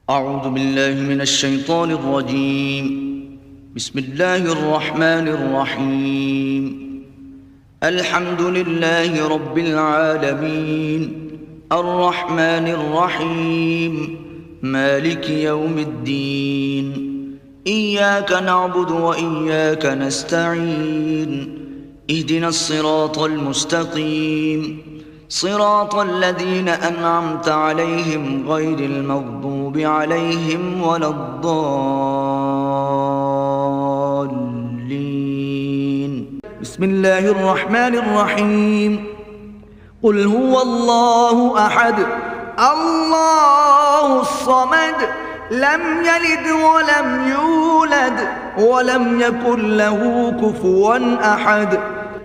أعوذ بالله من الشيطان الرجيم. بسم الله الرحمن الرحيم. الحمد لله رب العالمين الرحمن الرحيم مالك يوم الدين. إياك نعبد وإياك نستعين. اهدنا الصراط المستقيم صراط الذين أنعمت عليهم غير المغضوب عليهم ولا الضالين. بسم الله الرحمن الرحيم. قل هو الله أحد الله الصمد لم يلد ولم يولد ولم يكن له كفوا أحد.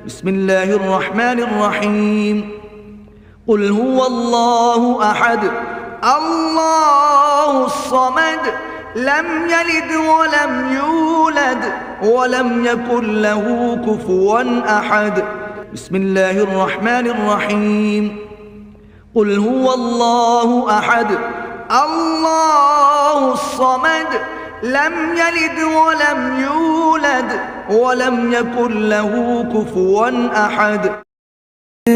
بسم الله الرحمن الرحيم. قل هو الله أحد الله الصمد لم يلد ولم يولد ولم يكن له كفوا أحد. بسم الله الرحمن الرحيم. قل هو الله أحد الله الصمد لم يلد ولم يولد ولم يكن له كفوا أحد.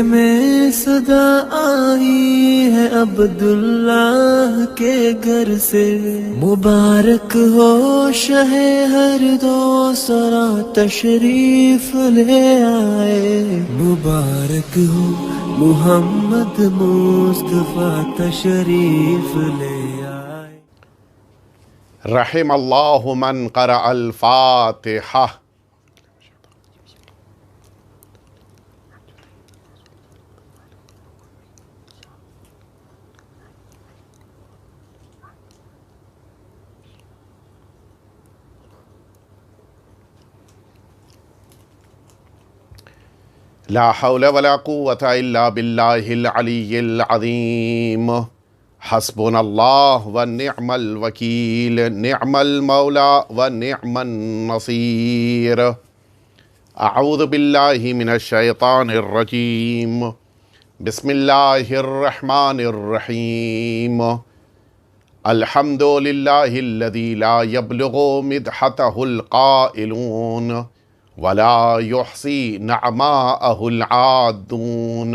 میں صدا آئی ہے عبداللہ کے گھر سے، مبارک ہو شہ ہر دو سرا تشریف لے آئے، مبارک ہو محمد مصطفیٰ تشریف لے آئے۔ رحم اللہ من قرأ الفاتحہ۔ لا حول ولا قوة الا باللہ العلی العظیم۔ حسبنا اللہ ونعم الوکیل، نعم المولا ونعم النصیر۔ اعوذ باللہ من الشیطان الرجیم، بسم اللہ الرحمن الرحیم۔ الحمد للہ الذی لا یبلغ مدحتہ القائلون ولا يحصي نعماءه العادون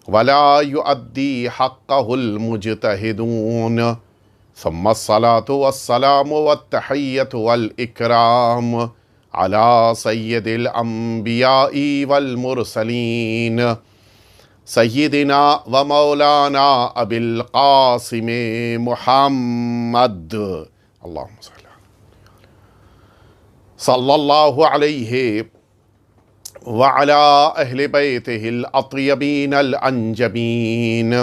ولا يؤدي حقه المجتهدون، ثم الصلاة والسلام والتحية والإكرام على سيد الأنبياء والمرسلين سيدنا ومولانا أبي القاسم محمد، اللهم صل صلی اللہ علیہ وعلی اہل بیتہ الاطیبین الانجبین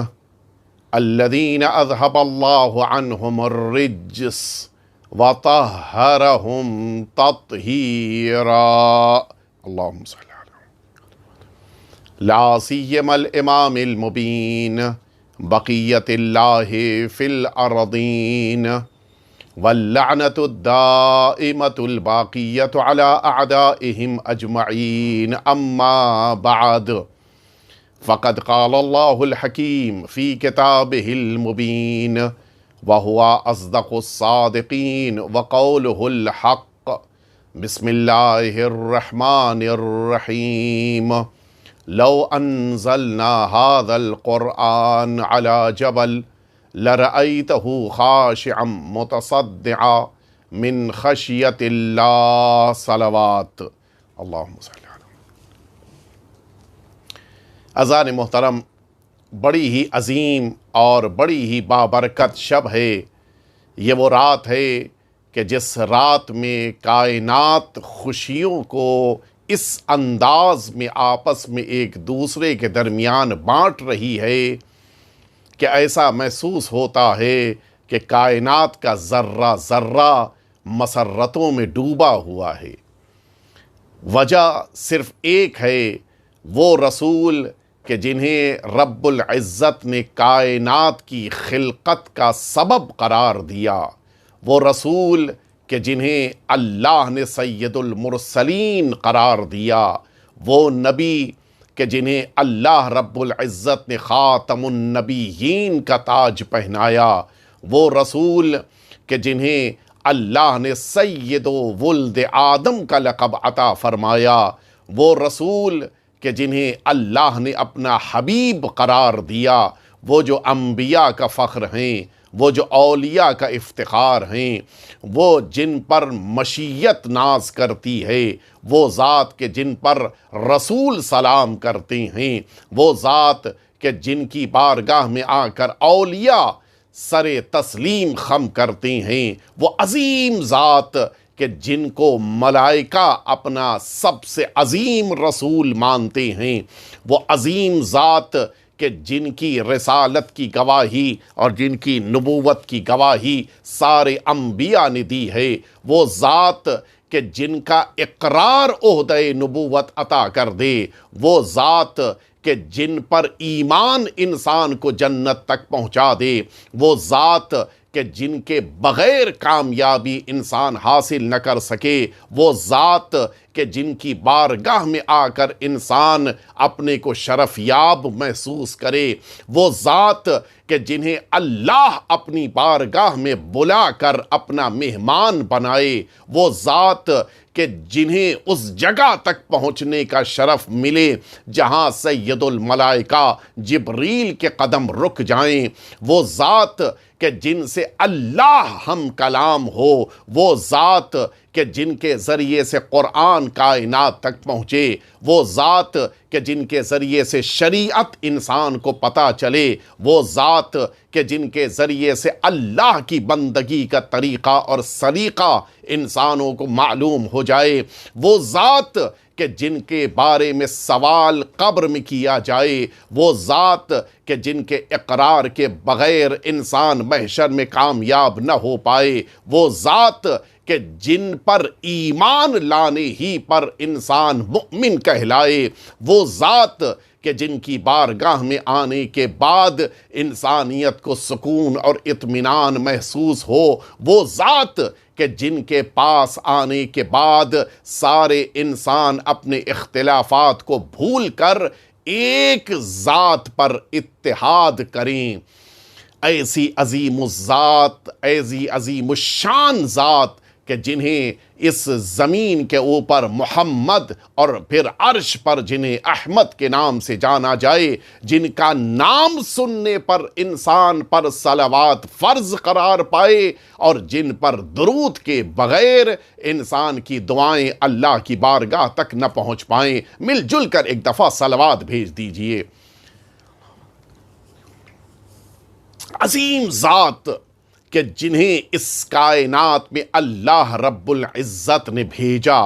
الذین اذہب اللہ عنہم الرجس وطہرہم تطہیرا، اللہم صلی اللہ لا سیما الامام المبین بقیت اللہ فی الارضین واللعنة الدائمة الباقية على أعدائهم أجمعين، أما بعد، فقد قال الله الحكيم في كتابه المبين وهو أصدق الصادقين وقوله الحق. بسم الله الرحمن الرحيم. لو أنزلنا هذا القرآن على جبل لرأيته خاشعا متصدعا من خشیت اللہ، صلوات اللہم صلی اللہ علیہ۔ اذان محترم، بڑی ہی عظیم اور بڑی ہی بابرکت شب ہے۔ یہ وہ رات ہے کہ جس رات میں کائنات خوشیوں کو اس انداز میں آپس میں ایک دوسرے کے درمیان بانٹ رہی ہے کہ ایسا محسوس ہوتا ہے کہ کائنات کا ذرہ ذرہ مسرتوں میں ڈوبا ہوا ہے۔ وجہ صرف ایک ہے، وہ رسول کہ جنہیں رب العزت نے کائنات کی خلقت کا سبب قرار دیا، وہ رسول کہ جنہیں اللہ نے سید المرسلین قرار دیا، وہ نبی کہ جنہیں اللہ رب العزت نے خاتم النبیین کا تاج پہنایا، وہ رسول کہ جنہیں اللہ نے سید و ولد آدم کا لقب عطا فرمایا، وہ رسول کہ جنہیں اللہ نے اپنا حبیب قرار دیا، وہ جو انبیاء کا فخر ہیں، وہ جو اولیاء کا افتخار ہیں، وہ جن پر مشیت ناز کرتی ہے، وہ ذات کہ جن پر رسول سلام کرتے ہیں، وہ ذات کہ جن کی بارگاہ میں آ کر اولیاء سر تسلیم خم کرتے ہیں، وہ عظیم ذات کہ جن کو ملائکہ اپنا سب سے عظیم رسول مانتے ہیں، وہ عظیم ذات کہ جن کی رسالت کی گواہی اور جن کی نبوت کی گواہی سارے انبیاء نے دی ہے، وہ ذات کہ جن کا اقرار عہدہ نبوت عطا کر دے، وہ ذات کہ جن پر ایمان انسان کو جنت تک پہنچا دے، وہ ذات کہ جن کے بغیر کامیابی انسان حاصل نہ کر سکے، وہ ذات کہ جن کی بارگاہ میں آ کر انسان اپنے کو شرف یاب محسوس کرے، وہ ذات کہ جنہیں اللہ اپنی بارگاہ میں بلا کر اپنا مہمان بنائے، وہ ذات کہ جنہیں اس جگہ تک پہنچنے کا شرف ملے جہاں سید الملائکہ جبریل کے قدم رک جائیں، وہ ذات کہ جن سے اللہ ہم کلام ہو، وہ ذات کہ جن کے ذریعے سے قرآن کائنات تک پہنچے، وہ ذات کہ جن کے ذریعے سے شریعت انسان کو پتہ چلے، وہ ذات کہ جن کے ذریعے سے اللہ کی بندگی کا طریقہ اور سلیقہ انسانوں کو معلوم ہو جائے، وہ ذات کہ جن کے بارے میں سوال قبر میں کیا جائے، وہ ذات کہ جن کے اقرار کے بغیر انسان محشر میں کامیاب نہ ہو پائے، وہ ذات کہ جن پر ایمان لانے ہی پر انسان مؤمن کہلائے، وہ ذات کہ جن کی بارگاہ میں آنے کے بعد انسانیت کو سکون اور اطمینان محسوس ہو، وہ ذات کہ جن کے پاس آنے کے بعد سارے انسان اپنے اختلافات کو بھول کر ایک ذات پر اتحاد کریں۔ ایسی عظیم الذات، ایسی عظیم الشان ذات کہ جنہیں اس زمین کے اوپر محمد اور پھر عرش پر جنہیں احمد کے نام سے جانا جائے، جن کا نام سننے پر انسان پر صلوات فرض قرار پائے اور جن پر درود کے بغیر انسان کی دعائیں اللہ کی بارگاہ تک نہ پہنچ پائیں، مل جل کر ایک دفعہ صلوات بھیج دیجئے۔ عظیم ذات کہ جنہیں اس کائنات میں اللہ رب العزت نے بھیجا،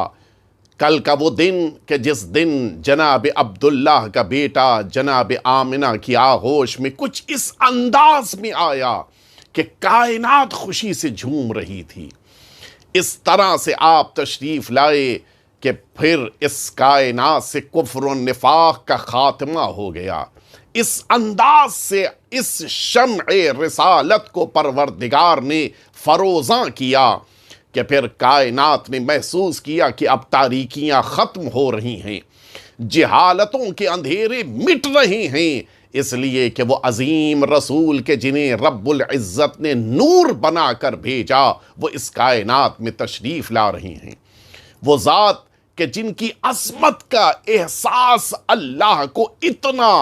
کل کا وہ دن کہ جس دن جناب عبداللہ کا بیٹا جناب آمنہ کی آغوش میں کچھ اس انداز میں آیا کہ کائنات خوشی سے جھوم رہی تھی، اس طرح سے آپ تشریف لائے کہ پھر اس کائنات سے کفر و نفاق کا خاتمہ ہو گیا، اس انداز سے اس شمع رسالت کو پروردگار نے فروزاں کیا کہ پھر کائنات نے محسوس کیا کہ اب تاریکیاں ختم ہو رہی ہیں، جہالتوں کے اندھیرے مٹ رہے ہیں، اس لیے کہ وہ عظیم رسول کے جنہیں رب العزت نے نور بنا کر بھیجا وہ اس کائنات میں تشریف لا رہی ہیں، وہ ذات کہ جن کی عظمت کا احساس اللہ کو اتنا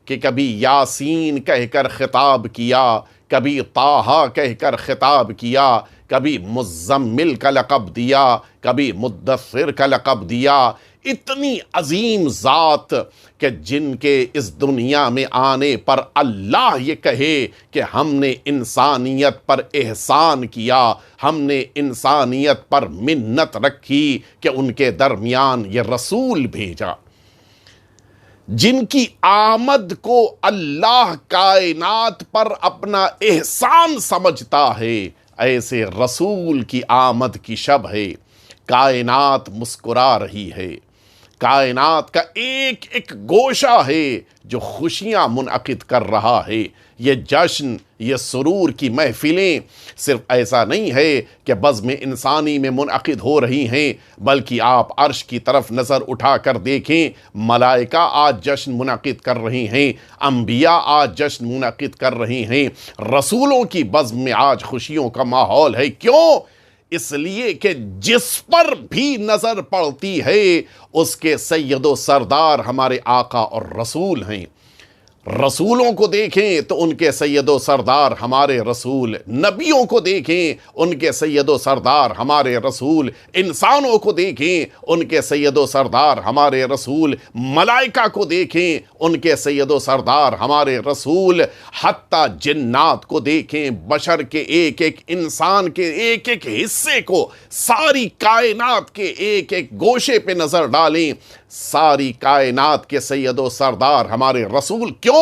کہ کبھی یاسین کہہ کر خطاب کیا، کبھی طٰہٰ کہہ کر خطاب کیا، کبھی مزمل کا لقب دیا، کبھی مدثر کا لقب دیا، اتنی عظیم ذات کہ جن کے اس دنیا میں آنے پر اللہ یہ کہے کہ ہم نے انسانیت پر احسان کیا، ہم نے انسانیت پر منت رکھی کہ ان کے درمیان یہ رسول بھیجا، جن کی آمد کو اللہ کائنات پر اپنا احسان سمجھتا ہے، ایسے رسول کی آمد کی شب ہے، کائنات مسکرا رہی ہے، کائنات کا ایک ایک گوشہ ہے جو خوشیاں منعقد کر رہا ہے۔ یہ جشن، یہ سرور کی محفلیں صرف ایسا نہیں ہے کہ بزم انسانی میں منعقد ہو رہی ہیں، بلکہ آپ عرش کی طرف نظر اٹھا کر دیکھیں، ملائکہ آج جشن منعقد کر رہی ہیں، انبیاء آج جشن منعقد کر رہی ہیں، رسولوں کی بزم میں آج خوشیوں کا ماحول ہے۔ کیوں؟ اس لیے کہ جس پر بھی نظر پڑتی ہے اس کے سید و سردار ہمارے آقا اور رسول ہیں۔ رسولوں کو دیکھیں تو ان کے سید و سردار ہمارے رسول، نبیوں کو دیکھیں ان کے سید و سردار ہمارے رسول، انسانوں کو دیکھیں ان کے سید و سردار ہمارے رسول، ملائکہ کو دیکھیں ان کے سید و سردار ہمارے رسول، حتیٰ جنات کو دیکھیں، بشر کے ایک ایک انسان کے ایک ایک حصے کو، ساری کائنات کے ایک ایک گوشے پہ نظر ڈالیں، ساری کائنات کے سید و سردار ہمارے رسول۔ کیوں؟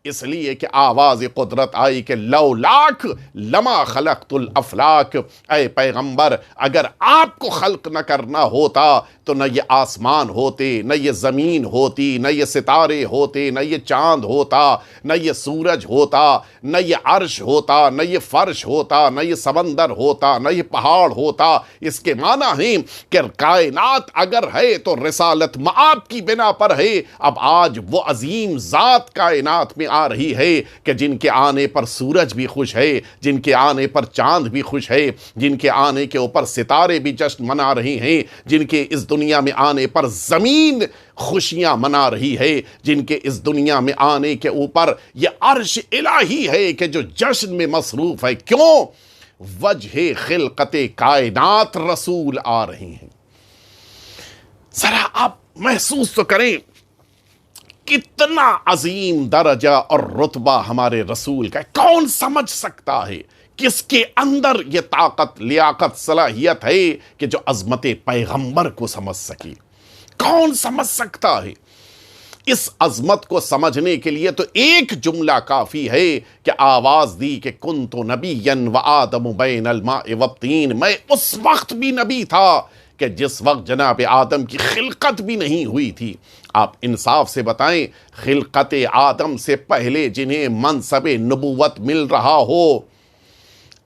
اس لیے کہ آواز قدرت آئی کہ لولاک لما خلقت الافلاک، اے پیغمبر اگر آپ کو خلق نہ کرنا ہوتا تو نہ یہ آسمان ہوتے، نہ یہ زمین ہوتی، نہ یہ ستارے ہوتے، نہ یہ چاند ہوتا، نہ یہ سورج ہوتا، نہ یہ عرش ہوتا، نہ یہ فرش ہوتا، نہ یہ سمندر ہوتا، نہ یہ پہاڑ ہوتا۔ اس کے معنی ہیں کہ کائنات اگر ہے تو رسالت مآب کی بنا پر ہے۔ اب آج وہ عظیم ذات کائنات میں آ رہی ہے کہ جن کے آنے پر سورج بھی خوش ہے، جن کے آنے پر چاند بھی خوش ہے، جن کے آنے کے اوپر ستارے بھی جشن منا رہی ہیں، جن کے اس دنیا میں آنے پر زمین خوشیاں منا رہی ہے، جن کے اس دنیا میں آنے کے اوپر یہ عرش الہی ہے کہ جو جشن میں مصروف ہے۔ کیوں؟ وجہ خلقت کائنات رسول آ رہے ہیں۔ ذرا آپ محسوس تو کریں کتنا عظیم درجہ اور رتبہ ہمارے رسول کا ہے۔ کون سمجھ سکتا ہے کس کے اندر یہ طاقت، لیاقت، صلاحیت ہے کہ جو عظمت پیغمبر کو سمجھ سکے؟ کون سمجھ سکتا ہے؟ اس عظمت کو سمجھنے کے لیے تو ایک جملہ کافی ہے کہ آواز دی کہ کنت نبیا وآدم بین الماء والطین، میں اس وقت بھی نبی تھا کہ جس وقت جناب آدم کی خلقت بھی نہیں ہوئی تھی۔ آپ انصاف سے بتائیں، خلقت آدم سے پہلے جنہیں منصب نبوت مل رہا ہو،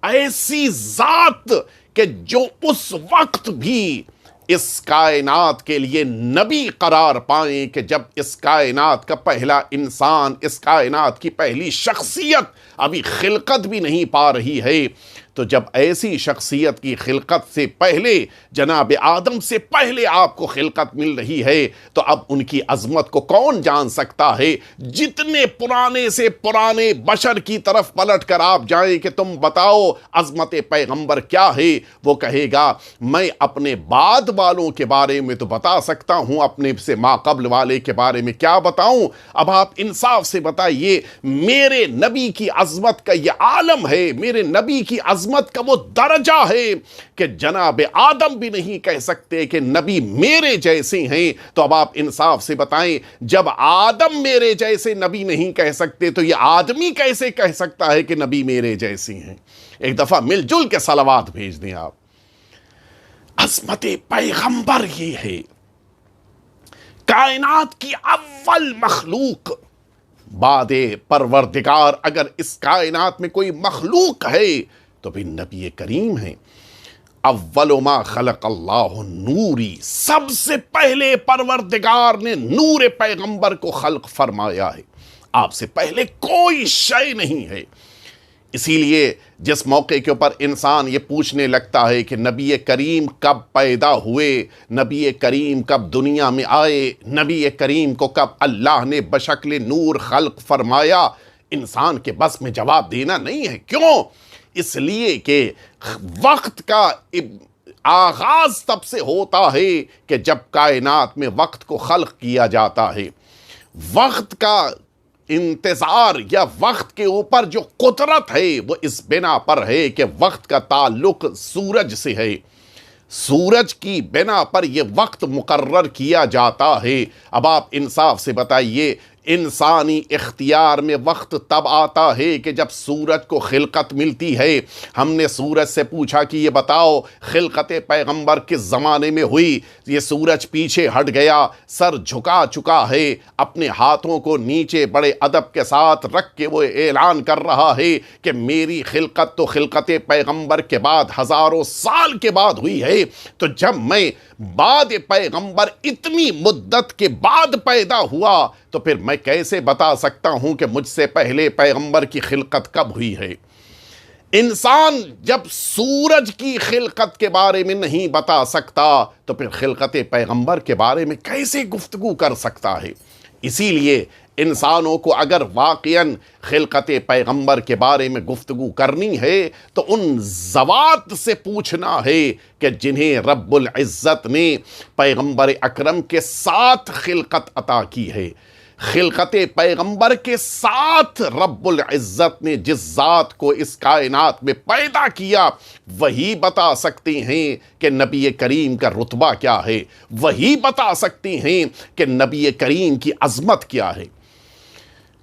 ایسی ذات کہ جو اس وقت بھی اس کائنات کے لیے نبی قرار پائیں، کہ جب اس کائنات کا پہلا انسان، اس کائنات کی پہلی شخصیت ابھی خلقت بھی نہیں پا رہی ہے، تو جب ایسی شخصیت کی خلقت سے پہلے، جناب آدم سے پہلے آپ کو خلقت مل رہی ہے، تو اب ان کی عظمت کو کون جان سکتا ہے؟ جتنے پرانے سے پرانے بشر کی طرف پلٹ کر آپ جائیں کہ تم بتاؤ عظمت پیغمبر کیا ہے، وہ کہے گا میں اپنے بعد والوں کے بارے میں تو بتا سکتا ہوں، اپنے سے ما قبل والے کے بارے میں کیا بتاؤں؟ اب آپ انصاف سے بتائیے، میرے نبی کی عظمت کا یہ عالم ہے، میرے نبی کی عظمت کا وہ درجہ ہے کہ جناب آدم بھی نہیں کہہ سکتے کہ نبی میرے جیسے ہیں۔ تو اب آپ انصاف سے بتائیں، جب آدم میرے جیسے نبی نہیں کہہ سکتے تو یہ آدمی کیسے کہہ سکتا ہے کہ نبی میرے جیسے ہیں؟ ایک دفعہ مل جل کے صلوات بھیج دیں آپ۔ عظمت پیغمبر یہ ہے، کائنات کی اول مخلوق بعد پروردگار، اگر اس کائنات میں کوئی مخلوق ہے تو بھی نبی کریم ہیں۔ اول ما خلق اللہ نوری، سب سے پہلے پروردگار نے نور پیغمبر کو خلق فرمایا ہے، آپ سے پہلے کوئی شے نہیں ہے۔ اسی لیے جس موقع کے اوپر انسان یہ پوچھنے لگتا ہے کہ نبی کریم کب پیدا ہوئے، نبی کریم کب دنیا میں آئے، نبی کریم کو کب اللہ نے بشکل نور خلق فرمایا، انسان کے بس میں جواب دینا نہیں ہے۔ کیوں؟ اس لیے کہ وقت کا آغاز تب سے ہوتا ہے کہ جب کائنات میں وقت کو خلق کیا جاتا ہے۔ وقت کا انتظار یا وقت کے اوپر جو قدرت ہے وہ اس بنا پر ہے کہ وقت کا تعلق سورج سے ہے، سورج کی بنا پر یہ وقت مقرر کیا جاتا ہے۔ اب آپ انصاف سے بتائیے، انسانی اختیار میں وقت تب آتا ہے کہ جب سورج کو خلقت ملتی ہے۔ ہم نے سورج سے پوچھا کہ یہ بتاؤ خلقت پیغمبر کس زمانے میں ہوئی؟ یہ سورج پیچھے ہٹ گیا، سر جھکا چکا ہے، اپنے ہاتھوں کو نیچے بڑے ادب کے ساتھ رکھ کے وہ اعلان کر رہا ہے کہ میری خلقت تو خلقت پیغمبر کے بعد ہزاروں سال کے بعد ہوئی ہے۔ تو جب میں بعد پیغمبر اتنی مدت کے بعد پیدا ہوا تو پھر میں کیسے بتا سکتا ہوں کہ مجھ سے پہلے پیغمبر کی خلقت کب ہوئی ہے؟ انسان جب سورج کی خلقت کے بارے میں نہیں بتا سکتا تو پھر خلقت پیغمبر کے بارے میں کیسے گفتگو کر سکتا ہے؟ اسی لیے انسانوں کو اگر واقعاً خلقت پیغمبر کے بارے میں گفتگو کرنی ہے تو ان ذوات سے پوچھنا ہے کہ جنہیں رب العزت نے پیغمبر اکرم کے ساتھ خلقت عطا کی ہے۔ خلقت پیغمبر کے ساتھ رب العزت نے جس ذات کو اس کائنات میں پیدا کیا وہی بتا سکتے ہیں کہ نبی کریم کا رتبہ کیا ہے، وہی بتا سکتے ہیں کہ نبی کریم کی عظمت کیا ہے۔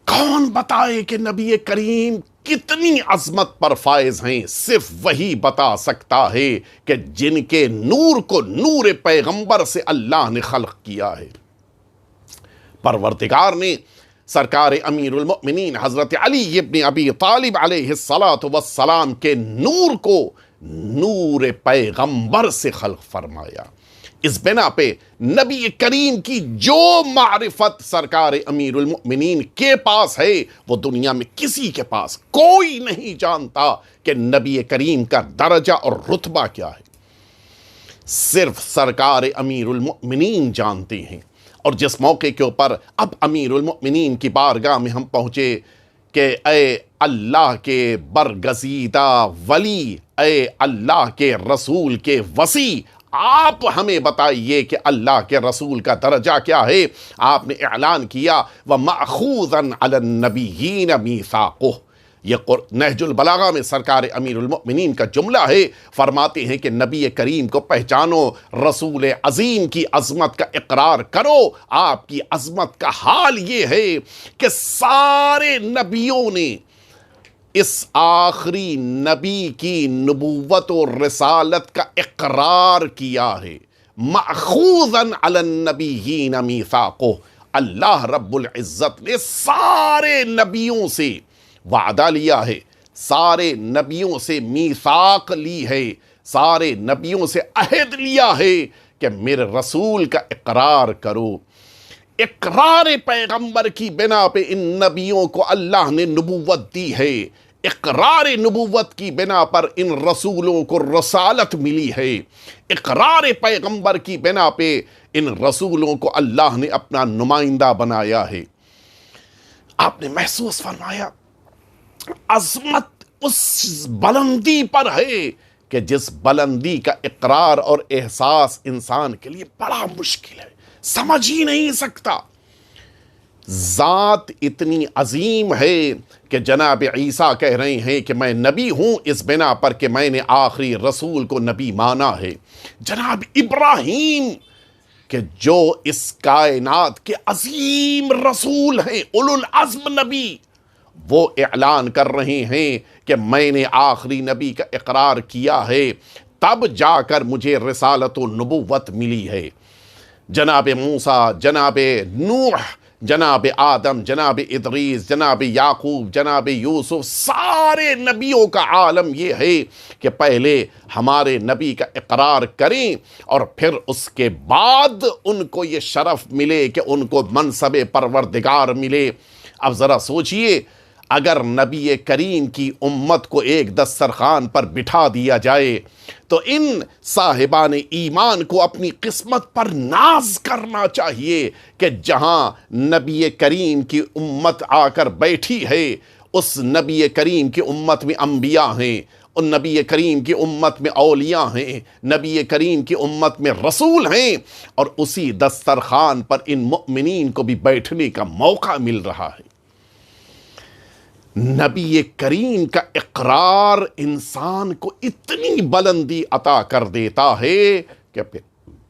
کون بتائے کہ نبی کریم کتنی عظمت پر فائز ہیں؟ صرف وہی بتا سکتا ہے کہ جن کے نور کو نور پیغمبر سے اللہ نے خلق کیا ہے۔ پروردگار نے سرکار امیر المؤمنین حضرت علی ابن ابی طالب علیہ السلام کے نور کو نور پیغمبر سے خلق فرمایا۔ اس بنا پہ نبی کریم کی جو معرفت سرکار امیر المؤمنین کے پاس ہے وہ دنیا میں کسی کے پاس کوئی نہیں جانتا کہ نبی کریم کا درجہ اور رتبہ کیا ہے، صرف سرکار امیر المؤمنین جانتے ہیں۔ اور جس موقع کے اوپر اب امیر المؤمنین کی بارگاہ میں ہم پہنچے کہ اے اللہ کے برگزیدہ ولی، اے اللہ کے رسول کے وصی، آپ ہمیں بتائیے کہ اللہ کے رسول کا درجہ کیا ہے۔ آپ نے اعلان کیا وَمَأْخُوذًا عَلَى النَّبِيِّينَ مِيثَاقُهُ۔ یہ نہج البلاغہ میں سرکار امیر المؤمنین کا جملہ ہے، فرماتے ہیں کہ نبی کریم کو پہچانو، رسول عظیم کی عظمت کا اقرار کرو۔ آپ کی عظمت کا حال یہ ہے کہ سارے نبیوں نے اس آخری نبی کی نبوت و رسالت کا اقرار کیا ہے۔ مأخوذاً علی النبیین میثاقہ، اللہ رب العزت نے سارے نبیوں سے وعدہ لیا ہے، سارے نبیوں سے میثاق لی ہے، سارے نبیوں سے عہد لیا ہے کہ میرے رسول کا اقرار کرو۔ اقرار پیغمبر کی بنا پہ ان نبیوں کو اللہ نے نبوت دی ہے، اقرار نبوت کی بنا پر ان رسولوں کو رسالت ملی ہے، اقرار پیغمبر کی بنا پہ ان رسولوں کو اللہ نے اپنا نمائندہ بنایا ہے۔ آپ نے محسوس فرمایا عظمت اس بلندی پر ہے کہ جس بلندی کا اقرار اور احساس انسان کے لیے بڑا مشکل ہے، سمجھ ہی نہیں سکتا۔ ذات اتنی عظیم ہے کہ جناب عیسیٰ کہہ رہے ہیں کہ میں نبی ہوں اس بنا پر کہ میں نے آخری رسول کو نبی مانا ہے۔ جناب ابراہیم کہ جو اس کائنات کے عظیم رسول ہیں، اولو العزم نبی، وہ اعلان کر رہے ہیں کہ میں نے آخری نبی کا اقرار کیا ہے، تب جا کر مجھے رسالت و نبوت ملی ہے۔ جناب موسیٰ، جناب نوح، جناب آدم، جناب ادریس، جناب یعقوب، جناب یوسف، سارے نبیوں کا عالم یہ ہے کہ پہلے ہمارے نبی کا اقرار کریں اور پھر اس کے بعد ان کو یہ شرف ملے کہ ان کو منصب پروردگار ملے۔ اب ذرا سوچئے، اگر نبی کریم کی امت کو ایک دسترخوان پر بٹھا دیا جائے تو ان صاحبان ایمان کو اپنی قسمت پر ناز کرنا چاہیے کہ جہاں نبی کریم کی امت آ کر بیٹھی ہے، اس نبی کریم کی امت میں انبیاء ہیں، ان نبی کریم کی امت میں اولیاء ہیں، نبی کریم کی امت میں رسول ہیں، اور اسی دسترخوان پر ان مؤمنین کو بھی بیٹھنے کا موقع مل رہا ہے۔ نبی کریم کا اقرار انسان کو اتنی بلندی عطا کر دیتا ہے کہ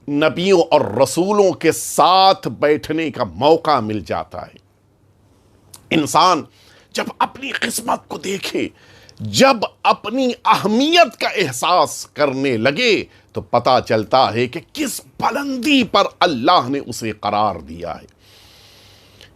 نبیوں اور رسولوں کے ساتھ بیٹھنے کا موقع مل جاتا ہے۔ انسان جب اپنی قسمت کو دیکھے، جب اپنی اہمیت کا احساس کرنے لگے تو پتہ چلتا ہے کہ کس بلندی پر اللہ نے اسے قرار دیا ہے۔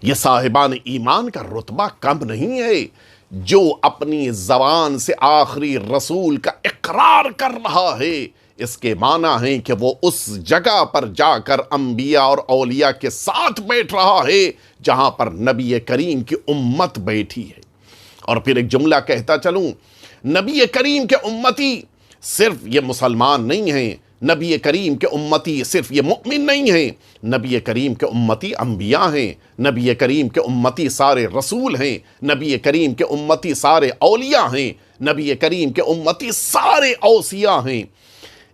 یہ صاحبان ایمان کا رتبہ کم نہیں ہے، جو اپنی زبان سے آخری رسول کا اقرار کر رہا ہے، اس کے معنی ہے کہ وہ اس جگہ پر جا کر انبیاء اور اولیاء کے ساتھ بیٹھ رہا ہے جہاں پر نبی کریم کی امت بیٹھی ہے۔ اور پھر ایک جملہ کہتا چلوں، نبی کریم کے امتی صرف یہ مسلمان نہیں ہیں، نبی کریم کے امتی صرف یہ مؤمن نہیں ہیں، نبی کریم کے امتی انبیاء ہیں، نبی کریم کے امتی سارے رسول ہیں، نبی کریم کے امتی سارے اولیاء ہیں، نبی کریم کے امتی سارے اوصیاء ہیں۔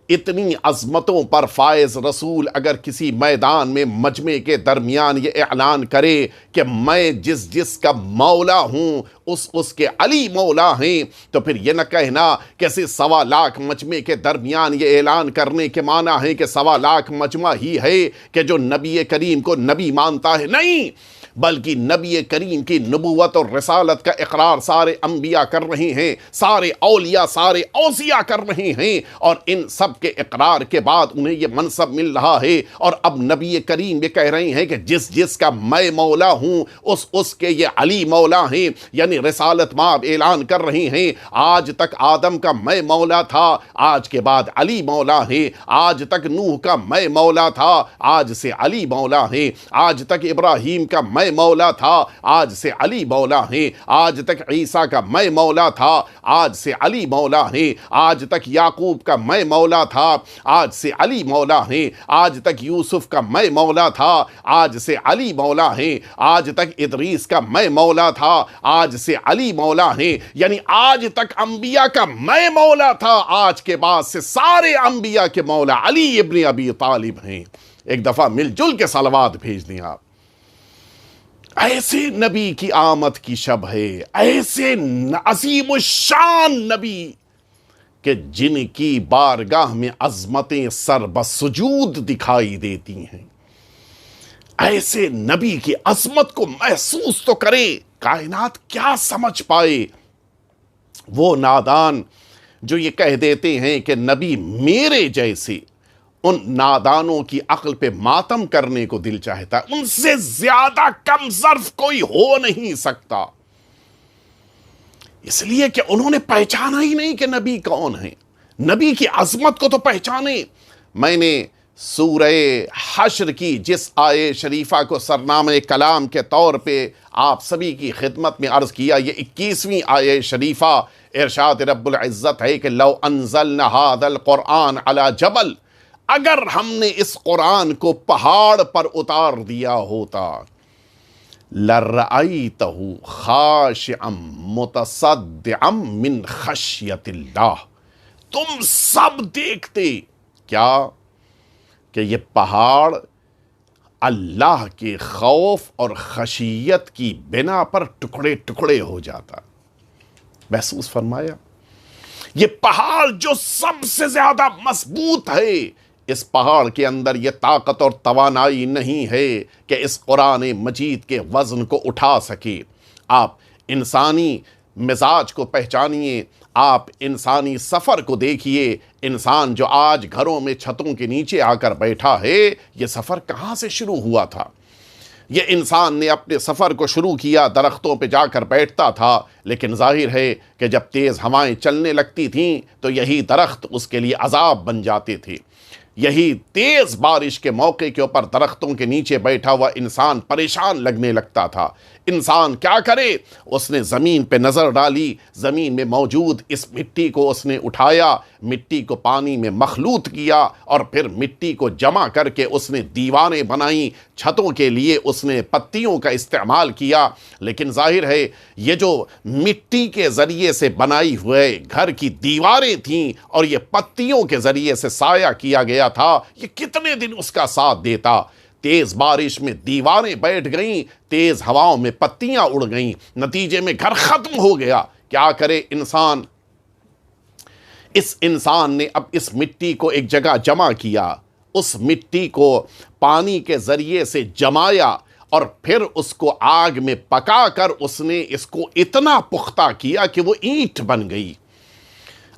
اتنی عظمتوں پر فائز رسول اگر کسی میدان میں مجمع کے درمیان یہ اعلان کرے کہ میں جس کا مولا ہوں اس کے علی مولا ہیں، تو پھر یہ نہ کہنا کہ 1.25 لاکھ مجمع کے درمیان یہ اعلان کرنے کے معنی ہے کہ 1.25 لاکھ مجمع ہی ہے کہ جو نبی کریم کو نبی مانتا ہے، نہیں، بلکہ نبی کریم کی نبوت اور رسالت کا اقرار سارے انبیاء کر رہے ہیں، سارے اولیاء سارے اوصیاء کر رہے ہیں، اور ان سب کے اقرار کے بعد انہیں یہ منصب مل رہا ہے، اور اب نبی کریم یہ کہہ رہے ہیں کہ جس کا میں مولا ہوں اس کے یہ علی مولا ہیں، یعنی رسالت مآب اعلان کر رہے ہیں، آج تک آدم کا میں مولا تھا، آج کے بعد علی مولا ہے، آج تک نوح کا میں مولا تھا، آج سے علی مولا ہے، آج تک ابراہیم کا میں مولا تھا، آج سے علی مولا ہے، آج تک عیسیٰ کا میں مولا تھا، آج سے علی مولا ہے، آج تک یعقوب کا میں مولا تھا، آج سے علی مولا ہے، آج تک یوسف کا میں مولا تھا، آج سے علی مولا ہے، آج تک ادریس کا میں مولا تھا، آج سے علی مولا ہے، یعنی آج تک انبیاء کا میں مولا تھا، آج کے بعد سے سارے انبیاء کے مولا علی ابن ابی طالب ہیں۔ ایک دفعہ مل جل کے صلوات بھیج دیں آپ۔ ایسے نبی کی آمد کی شب ہے، ایسے عظیم الشان نبی کہ جن کی بارگاہ میں عظمتیں سر بسجود دکھائی دیتی ہیں، ایسے نبی کی عظمت کو محسوس تو کرے، کائنات کیا سمجھ پائے وہ نادان جو یہ کہہ دیتے ہیں کہ نبی میرے جیسے، ان نادانوں کی عقل پہ ماتم کرنے کو دل چاہتا ہے، ان سے زیادہ کم ظرف کوئی ہو نہیں سکتا، اس لیے کہ انہوں نے پہچانا ہی نہیں کہ نبی کون ہے۔ نبی کی عظمت کو تو پہچانے۔ میں نے سورہ حشر کی جس آیے شریفہ کو سرنامہ کلام کے طور پہ آپ سبھی کی خدمت میں عرض کیا، یہ 21ویں آیے شریفہ، ارشاد رب العزت ہے کہ لو انزلنا ھذا القرآن علی جبل، اگر ہم نے اس قرآن کو پہاڑ پر اتار دیا ہوتا، لَرَأَيْتَهُ خَاشِعًا مُتَصَدِّعًا مِّنْ خَشْيَةِ اللَّهِ، تم سب دیکھتے کیا کہ یہ پہاڑ اللہ کے خوف اور خشیت کی بنا پر ٹکڑے ٹکڑے ہو جاتا۔ محسوس فرمایا، یہ پہاڑ جو سب سے زیادہ مضبوط ہے، اس پہاڑ کے اندر یہ طاقت اور توانائی نہیں ہے کہ اس قرآن مجید کے وزن کو اٹھا سکے۔ آپ انسانی مزاج کو پہچانیے، آپ انسانی سفر کو دیکھیے، انسان جو آج گھروں میں چھتوں کے نیچے آ کر بیٹھا ہے، یہ سفر کہاں سے شروع ہوا تھا؟ یہ انسان نے اپنے سفر کو شروع کیا درختوں پہ جا کر بیٹھتا تھا، لیکن ظاہر ہے کہ جب تیز ہوائیں چلنے لگتی تھیں تو یہی درخت اس کے لیے عذاب بن جاتے تھے۔ یہی تیز بارش کے موقع کے اوپر درختوں کے نیچے بیٹھا ہوا انسان پریشان لگنے لگتا تھا۔ انسان کیا کرے؟ اس نے زمین پہ نظر ڈالی، زمین میں موجود اس مٹی کو اس نے اٹھایا، مٹی کو پانی میں مخلوط کیا، اور پھر مٹی کو جمع کر کے اس نے دیواریں بنائیں، چھتوں کے لیے اس نے پتیوں کا استعمال کیا۔ لیکن ظاہر ہے یہ جو مٹی کے ذریعے سے بنائی ہوئے گھر کی دیواریں تھیں اور یہ پتیوں کے ذریعے سے سایہ کیا گیا تھا، یہ کتنے دن اس کا ساتھ دیتا؟ تیز بارش میں دیواریں بیٹھ گئیں، تیز ہواؤں میں پتیاں اڑ گئیں، نتیجے میں گھر ختم ہو گیا۔ کیا کرے انسان؟ اس انسان نے اب اس مٹی کو ایک جگہ جمع کیا، اس مٹی کو پانی کے ذریعے سے جمایا، اور پھر اس کو آگ میں پکا کر اس نے اس کو اتنا پختہ کیا کہ وہ اینٹ بن گئی۔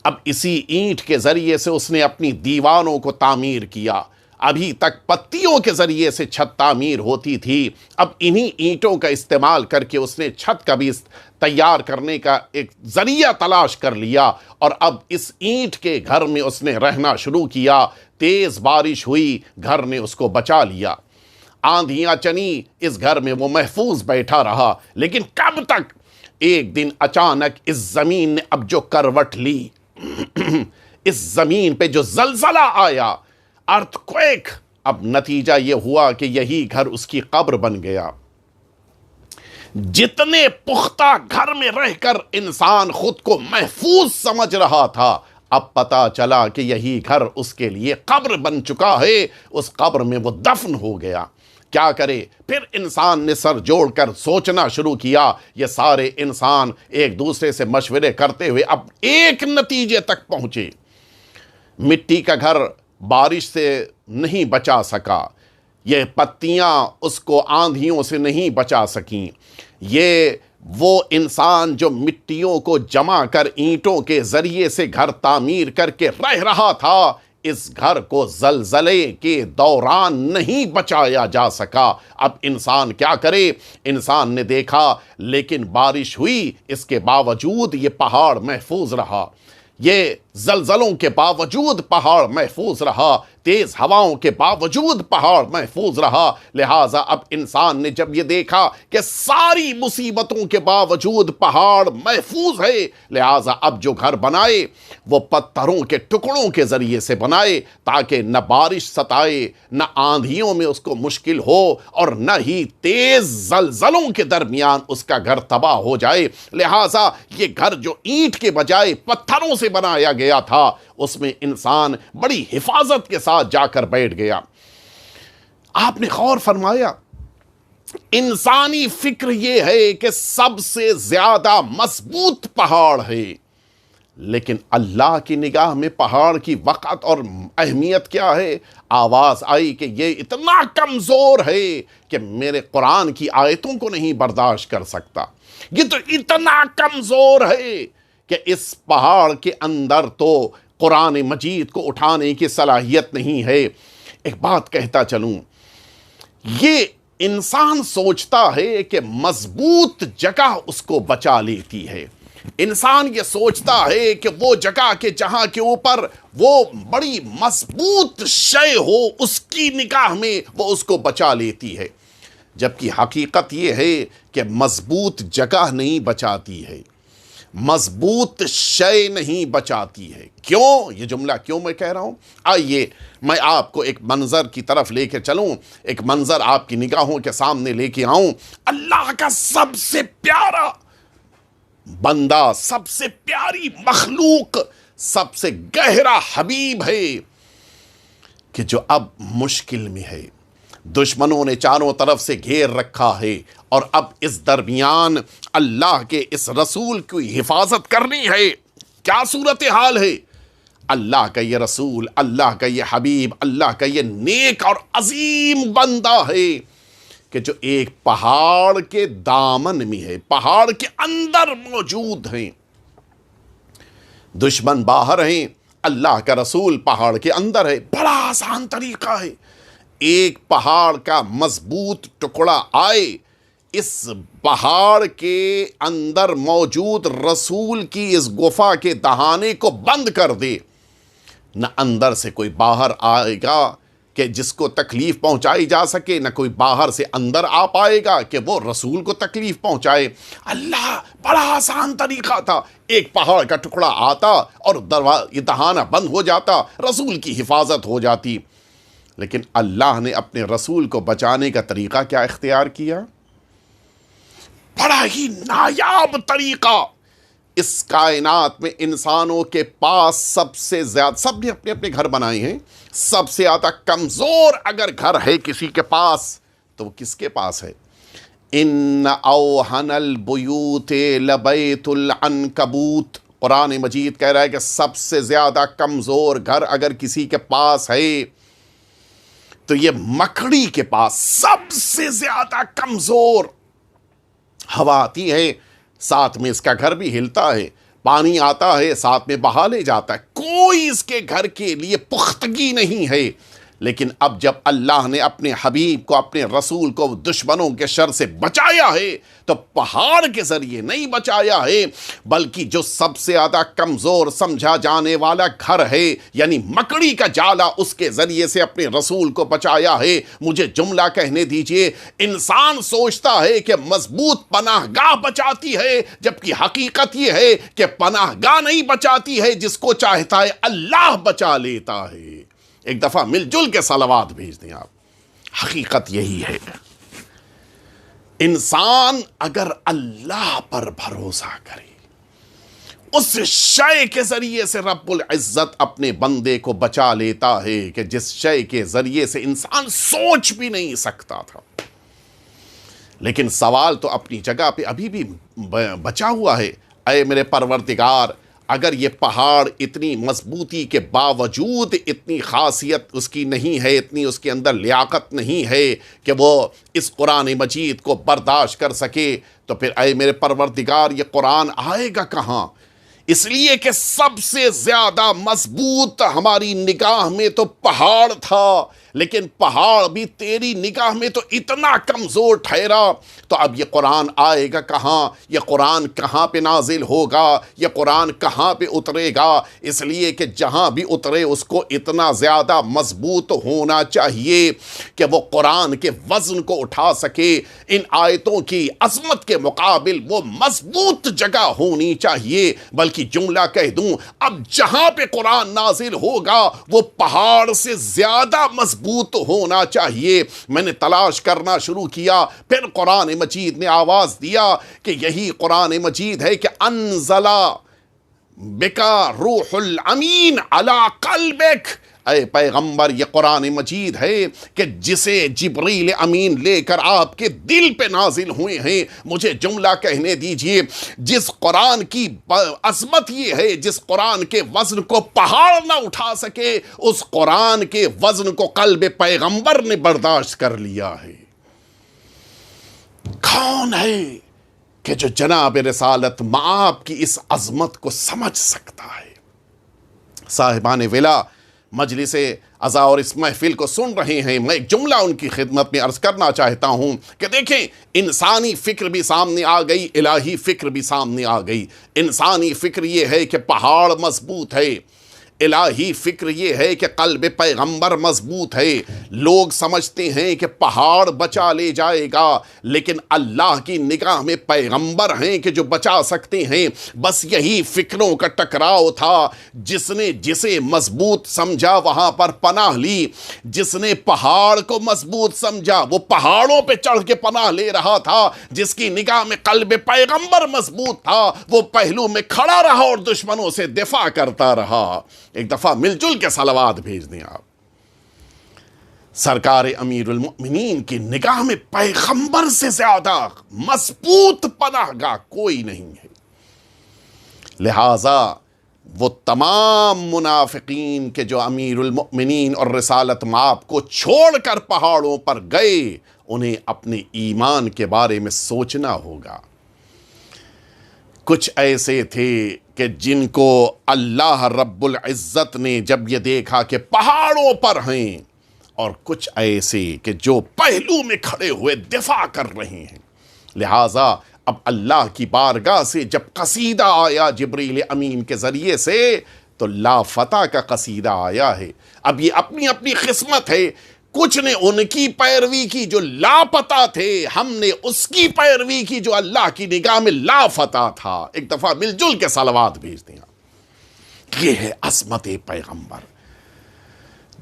اب اسی اینٹ کے ذریعے سے اس نے اپنی دیواروں کو تعمیر کیا۔ ابھی تک پتیوں کے ذریعے سے چھت تعمیر ہوتی تھی، اب انہی اینٹوں کا استعمال کر کے اس نے چھت کا بھی تیار کرنے کا ایک ذریعہ تلاش کر لیا، اور اب اس اینٹ کے گھر میں اس نے رہنا شروع کیا۔ تیز بارش ہوئی، گھر نے اس کو بچا لیا، آندھیاں چنی، اس گھر میں وہ محفوظ بیٹھا رہا۔ لیکن کب تک؟ ایک دن اچانک اس زمین نے اب جو کروٹ لی، اس زمین پہ جو زلزلہ آیا، ارتھ کویک، اب نتیجہ یہ ہوا کہ یہی گھر اس کی قبر بن گیا۔ جتنے پختہ گھر میں رہ کر انسان خود کو محفوظ سمجھ رہا تھا، اب پتا چلا کہ یہی گھر اس کے لیے قبر بن چکا ہے، اس قبر میں وہ دفن ہو گیا۔ کیا کرے؟ پھر انسان نے سر جوڑ کر سوچنا شروع کیا۔ یہ سارے انسان ایک دوسرے سے مشورے کرتے ہوئے اب ایک نتیجے تک پہنچے۔ مٹی کا گھر بارش سے نہیں بچا سکا، یہ پتیاں اس کو آندھیوں سے نہیں بچا سکیں، یہ وہ انسان جو مٹیوں کو جمع کر اینٹوں کے ذریعے سے گھر تعمیر کر کے رہ رہا تھا، اس گھر کو زلزلے کے دوران نہیں بچایا جا سکا۔ اب انسان کیا کرے؟ انسان نے دیکھا لیکن بارش ہوئی، اس کے باوجود یہ پہاڑ محفوظ رہا، یہ زلزلوں کے باوجود پہاڑ محفوظ رہا، تیز ہواؤں کے باوجود پہاڑ محفوظ رہا۔ لہٰذا اب انسان نے جب یہ دیکھا کہ ساری مصیبتوں کے باوجود پہاڑ محفوظ ہے، لہٰذا اب جو گھر بنائے وہ پتھروں کے ٹکڑوں کے ذریعے سے بنائے، تاکہ نہ بارش ستائے، نہ آندھیوں میں اس کو مشکل ہو، اور نہ ہی تیز زلزلوں کے درمیان اس کا گھر تباہ ہو جائے۔ لہٰذا یہ گھر جو اینٹ کے بجائے پتھروں سے بنایا گیا تھا، اس میں انسان بڑی حفاظت کے ساتھ جا کر بیٹھ گیا۔ آپ نے غور فرمایا، انسانی فکر یہ ہے کہ سب سے زیادہ مضبوط پہاڑ ہے، لیکن اللہ کی نگاہ میں پہاڑ کی وقعت اور اہمیت کیا ہے؟ آواز آئی کہ یہ اتنا کمزور ہے کہ میرے قرآن کی آیتوں کو نہیں برداشت کر سکتا، یہ تو اتنا کمزور ہے کہ اس پہاڑ کے اندر تو قرآن مجید کو اٹھانے کی صلاحیت نہیں ہے۔ ایک بات کہتا چلوں، یہ انسان سوچتا ہے کہ مضبوط جگہ اس کو بچا لیتی ہے، انسان یہ سوچتا ہے کہ وہ جگہ کے جہاں کے اوپر وہ بڑی مضبوط شے ہو، اس کی نگاہ میں وہ اس کو بچا لیتی ہے، جبکہ حقیقت یہ ہے کہ مضبوط جگہ نہیں بچاتی ہے، مضبوط شے نہیں بچاتی ہے۔ کیوں؟ یہ جملہ کیوں میں کہہ رہا ہوں؟ آئیے میں آپ کو ایک منظر کی طرف لے کے چلوں، ایک منظر آپ کی نگاہوں کے سامنے لے کے آؤں۔ اللہ کا سب سے پیارا بندہ، سب سے پیاری مخلوق، سب سے گہرا حبیب ہے کہ جو اب مشکل میں ہے، دشمنوں نے چاروں طرف سے گھیر رکھا ہے، اور اب اس درمیان اللہ کے اس رسول کی حفاظت کرنی ہے۔ کیا صورتحال ہے؟ اللہ کا یہ رسول، اللہ کا یہ حبیب، اللہ کا یہ نیک اور عظیم بندہ ہے کہ جو ایک پہاڑ کے دامن میں ہے، پہاڑ کے اندر موجود ہیں، دشمن باہر ہیں، اللہ کا رسول پہاڑ کے اندر ہے۔ بڑا آسان طریقہ ہے، ایک پہاڑ کا مضبوط ٹکڑا آئے، اس پہاڑ کے اندر موجود رسول کی اس گفا کے دہانے کو بند کر دے، نہ اندر سے کوئی باہر آئے گا کہ جس کو تکلیف پہنچائی جا سکے، نہ کوئی باہر سے اندر آ پائے گا کہ وہ رسول کو تکلیف پہنچائے۔ اللہ، بڑا آسان طریقہ تھا، ایک پہاڑ کا ٹکڑا آتا اور یہ دہانہ بند ہو جاتا، رسول کی حفاظت ہو جاتی۔ لیکن اللہ نے اپنے رسول کو بچانے کا طریقہ کیا اختیار کیا؟ بڑا ہی نایاب طریقہ۔ اس کائنات میں انسانوں کے پاس سب سے زیادہ، سب نے اپنے اپنے گھر بنائے ہیں، سب سے زیادہ کمزور اگر گھر ہے کسی کے پاس تو وہ کس کے پاس ہے؟ ان اوہن البیوت لبیت العنکبوت، قرآن مجید کہہ رہا ہے کہ سب سے زیادہ کمزور گھر اگر کسی کے پاس ہے تو یہ مکڑی کے پاس سب سے زیادہ کمزور ہوا آتی ہے، ساتھ میں اس کا گھر بھی ہلتا ہے، پانی آتا ہے ساتھ میں بہا لے جاتا ہے، کوئی اس کے گھر کے لیے پختگی نہیں ہے۔ لیکن اب جب اللہ نے اپنے حبیب کو، اپنے رسول کو دشمنوں کے شر سے بچایا ہے تو پہاڑ کے ذریعے نہیں بچایا ہے، بلکہ جو سب سے زیادہ کمزور سمجھا جانے والا گھر ہے یعنی مکڑی کا جالا، اس کے ذریعے سے اپنے رسول کو بچایا ہے۔ مجھے جملہ کہنے دیجئے، انسان سوچتا ہے کہ مضبوط پناہ گاہ بچاتی ہے، جبکہ حقیقت یہ ہے کہ پناہ گاہ نہیں بچاتی ہے، جس کو چاہتا ہے اللہ بچا لیتا ہے۔ ایک دفعہ مل جل کے صلوات بھیج دیں آپ۔ حقیقت یہی ہے، انسان اگر اللہ پر بھروسہ کرے، اس شے کے ذریعے سے رب العزت اپنے بندے کو بچا لیتا ہے کہ جس شے کے ذریعے سے انسان سوچ بھی نہیں سکتا تھا۔ لیکن سوال تو اپنی جگہ پہ ابھی بھی بچا ہوا ہے۔ اے میرے پروردگار، اگر یہ پہاڑ اتنی مضبوطی کے باوجود اتنی خاصیت اس کی نہیں ہے، اتنی اس کے اندر لیاقت نہیں ہے کہ وہ اس قرآن مجید کو برداشت کر سکے، تو پھر اے میرے پروردگار یہ قرآن آئے گا کہاں؟ اس لیے کہ سب سے زیادہ مضبوط ہماری نگاہ میں تو پہاڑ تھا، لیکن پہاڑ بھی تیری نگاہ میں تو اتنا کمزور ٹھہرا، تو اب یہ قرآن آئے گا کہاں؟ یہ قرآن کہاں پہ نازل ہوگا؟ یہ قرآن کہاں پہ اترے گا؟ اس لیے کہ جہاں بھی اترے اس کو اتنا زیادہ مضبوط ہونا چاہیے کہ وہ قرآن کے وزن کو اٹھا سکے۔ ان آیتوں کی عظمت کے مقابل وہ مضبوط جگہ ہونی چاہیے۔ بلکہ جملہ کہہ دوں، اب جہاں پہ قرآن نازل ہوگا وہ پہاڑ سے زیادہ مضبوط ہونا چاہیے۔ میں نے تلاش کرنا شروع کیا، پھر قرآن مجید نے آواز دیا کہ یہی قرآن مجید ہے کہ انزلا بکا روح الامین علی قلبک، اے پیغمبر یہ قرآن مجید ہے کہ جسے جبریل امین لے کر آپ کے دل پہ نازل ہوئے ہیں۔ مجھے جملہ کہنے دیجئے، جس قرآن کی عظمت یہ ہے، جس قرآن کے وزن کو پہاڑ نہ اٹھا سکے، اس قرآن کے وزن کو قلب پیغمبر نے برداشت کر لیا ہے۔ کون ہے کہ جو جناب رسالت مآب کی اس عظمت کو سمجھ سکتا ہے؟ صاحبان ولا مجلس عزا اور اس محفل کو سن رہے ہیں، میں ایک جملہ ان کی خدمت میں عرض کرنا چاہتا ہوں کہ دیکھیں، انسانی فکر بھی سامنے آ گئی، الہی فکر بھی سامنے آ گئی۔ انسانی فکر یہ ہے کہ پہاڑ مضبوط ہے، الہی فکر یہ ہے کہ قلب پیغمبر مضبوط ہے۔ لوگ سمجھتے ہیں کہ پہاڑ بچا لے جائے گا، لیکن اللہ کی نگاہ میں پیغمبر ہیں کہ جو بچا سکتے ہیں۔ بس یہی فکروں کا ٹکراؤ تھا۔ جس نے جسے مضبوط سمجھا وہاں پر پناہ لی، جس نے پہاڑ کو مضبوط سمجھا وہ پہاڑوں پہ چڑھ کے پناہ لے رہا تھا۔ جس کی نگاہ میں قلب پیغمبر مضبوط تھا وہ پہلو میں کھڑا رہا اور دشمنوں سے دفاع کرتا رہا۔ ایک دفعہ مل جل کے صلوات بھیج دیں آپ۔ سرکار امیر المؤمنین کی نگاہ میں پیغمبر سے زیادہ مضبوط پناہ گاہ کوئی نہیں ہے، لہذا وہ تمام منافقین کے جو امیر المؤمنین اور رسالت مآب کو چھوڑ کر پہاڑوں پر گئے، انہیں اپنے ایمان کے بارے میں سوچنا ہوگا۔ کچھ ایسے تھے کہ جن کو اللہ رب العزت نے جب یہ دیکھا کہ پہاڑوں پر ہیں، اور کچھ ایسے کہ جو پہلو میں کھڑے ہوئے دفاع کر رہے ہیں۔ لہٰذا اب اللہ کی بارگاہ سے جب قصیدہ آیا جبریل امین کے ذریعے سے، تو لا فتح کا قصیدہ آیا ہے۔ اب یہ اپنی اپنی قسمت ہے، کچھ نے ان کی پیروی کی جو لاپتہ تھے، ہم نے اس کی پیروی کی جو اللہ کی نگاہ میں لافتہ تھا۔ ایک دفعہ مل جل کے صلوات بھیج دیں۔ یہ ہے عظمت پیغمبر۔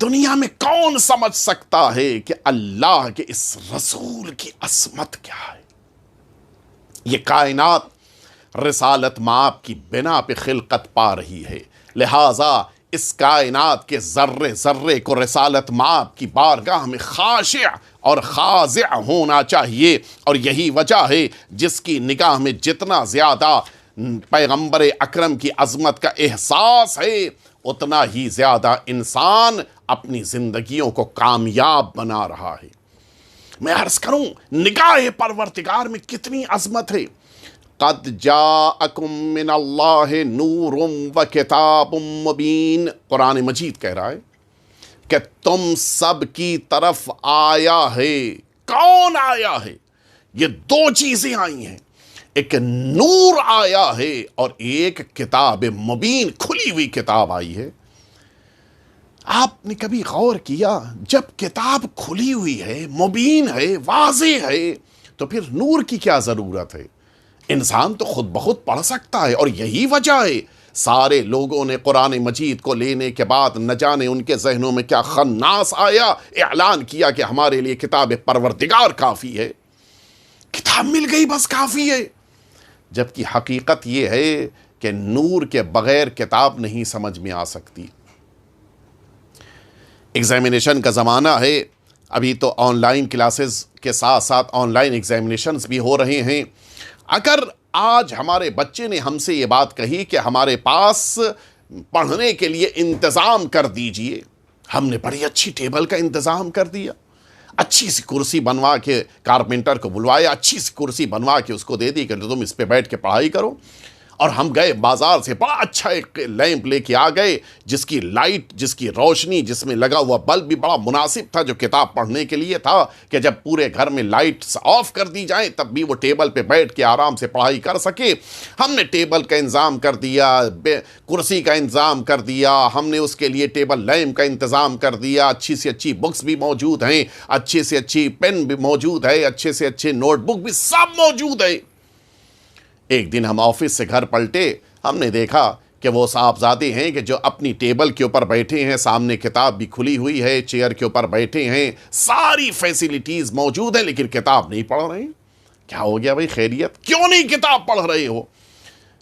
دنیا میں کون سمجھ سکتا ہے کہ اللہ کے اس رسول کی عظمت کیا ہے؟ یہ کائنات رسالت مآب کی بنا پہ خلقت پا رہی ہے، لہٰذا اس کائنات کے ذرے ذرے کو رسالت مآب کی بارگاہ میں خاشع اور خاضع ہونا چاہیے۔ اور یہی وجہ ہے جس کی نگاہ میں جتنا زیادہ پیغمبر اکرم کی عظمت کا احساس ہے، اتنا ہی زیادہ انسان اپنی زندگیوں کو کامیاب بنا رہا ہے۔ میں عرض کروں نگاہ پروردگار میں کتنی عظمت ہے۔ قد جاءکم من اللہ نور و کتاب مبین، قرآن مجید کہہ رہا ہے کہ تم سب کی طرف آیا ہے۔ کون آیا ہے؟ یہ دو چیزیں آئی ہیں، ایک نور آیا ہے اور ایک کتاب مبین، کھلی ہوئی کتاب آئی ہے۔ آپ نے کبھی غور کیا جب کتاب کھلی ہوئی ہے، مبین ہے، واضح ہے، تو پھر نور کی کیا ضرورت ہے؟ انسان تو خود بخود پڑھ سکتا ہے، اور یہی وجہ ہے سارے لوگوں نے قرآن مجید کو لینے کے بعد نہ جانے ان کے ذہنوں میں کیا خناس آیا، اعلان کیا کہ ہمارے لیے کتاب پروردگار کافی ہے، کتاب مل گئی بس کافی ہے۔ جبکہ حقیقت یہ ہے کہ نور کے بغیر کتاب نہیں سمجھ میں آ سکتی۔ ایگزامینیشن کا زمانہ ہے، ابھی تو آن لائن کلاسز کے ساتھ ساتھ آن لائن ایگزامینیشنز بھی ہو رہے ہیں۔ اگر آج ہمارے بچے نے ہم سے یہ بات کہی کہ ہمارے پاس پڑھنے کے لیے انتظام کر دیجئے، ہم نے بڑی اچھی ٹیبل کا انتظام کر دیا، اچھی سی کرسی بنوا کے کارپینٹر کو بلوایا، اچھی سی کرسی بنوا کے اس کو دے دی کہ تم اس پہ بیٹھ کے پڑھائی کرو، اور ہم گئے بازار سے بڑا اچھا ایک لیمپ لے کے آ گئے جس کی لائٹ، جس کی روشنی، جس میں لگا ہوا بلب بھی بڑا مناسب تھا، جو کتاب پڑھنے کے لیے تھا کہ جب پورے گھر میں لائٹس آف کر دی جائیں تب بھی وہ ٹیبل پہ بیٹھ کے آرام سے پڑھائی کر سکے۔ ہم نے ٹیبل کا انتظام کر دیا، کرسی کا انتظام کر دیا، ہم نے اس کے لیے ٹیبل لیمپ کا انتظام کر دیا، اچھی سے اچھی بکس بھی موجود ہیں، اچھی سے اچھی پین بھی موجود ہے، اچھے سے اچھے نوٹ بک بھی سب موجود ہے۔ ایک دن ہم آفس سے گھر پلٹے، ہم نے دیکھا کہ وہ صاحبزادے ہیں کہ جو اپنی ٹیبل کے اوپر بیٹھے ہیں، سامنے کتاب بھی کھلی ہوئی ہے، چیئر کے اوپر بیٹھے ہیں، ساری فیسیلیٹیز موجود ہیں، لیکن کتاب نہیں پڑھ رہے ہیں۔ کیا ہو گیا بھائی، خیریت؟ کیوں نہیں کتاب پڑھ رہے ہو؟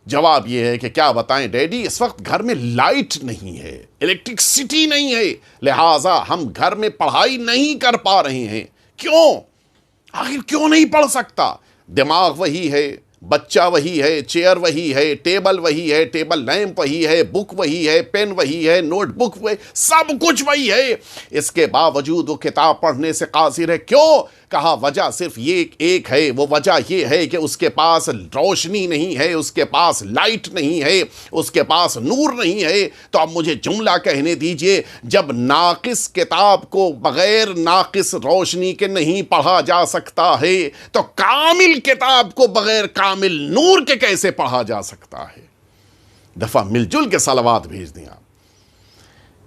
جواب یہ ہے کہ کیا بتائیں ڈیڈی، اس وقت گھر میں لائٹ نہیں ہے، الیکٹرکسٹی نہیں ہے، لہٰذا ہم گھر میں پڑھائی نہیں کر پا رہے ہیں۔ کیوں؟ آخر کیوں نہیں پڑھ سکتا؟ دماغ وہی ہے، بچہ وہی ہے، چیئر وہی ہے، ٹیبل وہی ہے، ٹیبل لیمپ وہی ہے، بک وہی ہے، پین وہی ہے، نوٹ بک وہی، سب کچھ وہی ہے، اس کے باوجود وہ کتاب پڑھنے سے قاصر ہے۔ کیوں؟ کہا وجہ صرف یہ ایک ہے، وہ وجہ یہ ہے کہ اس کے پاس روشنی نہیں ہے، اس کے پاس لائٹ نہیں ہے، اس کے پاس نور نہیں ہے۔ تو اب مجھے جملہ کہنے دیجئے، جب ناقص کتاب کو بغیر ناقص روشنی کے نہیں پڑھا جا سکتا ہے تو کامل کتاب کو بغیر کامل نور کے کیسے پڑھا جا سکتا ہے؟ دفعہ مل جل کے صلوات بھیج دیں آپ۔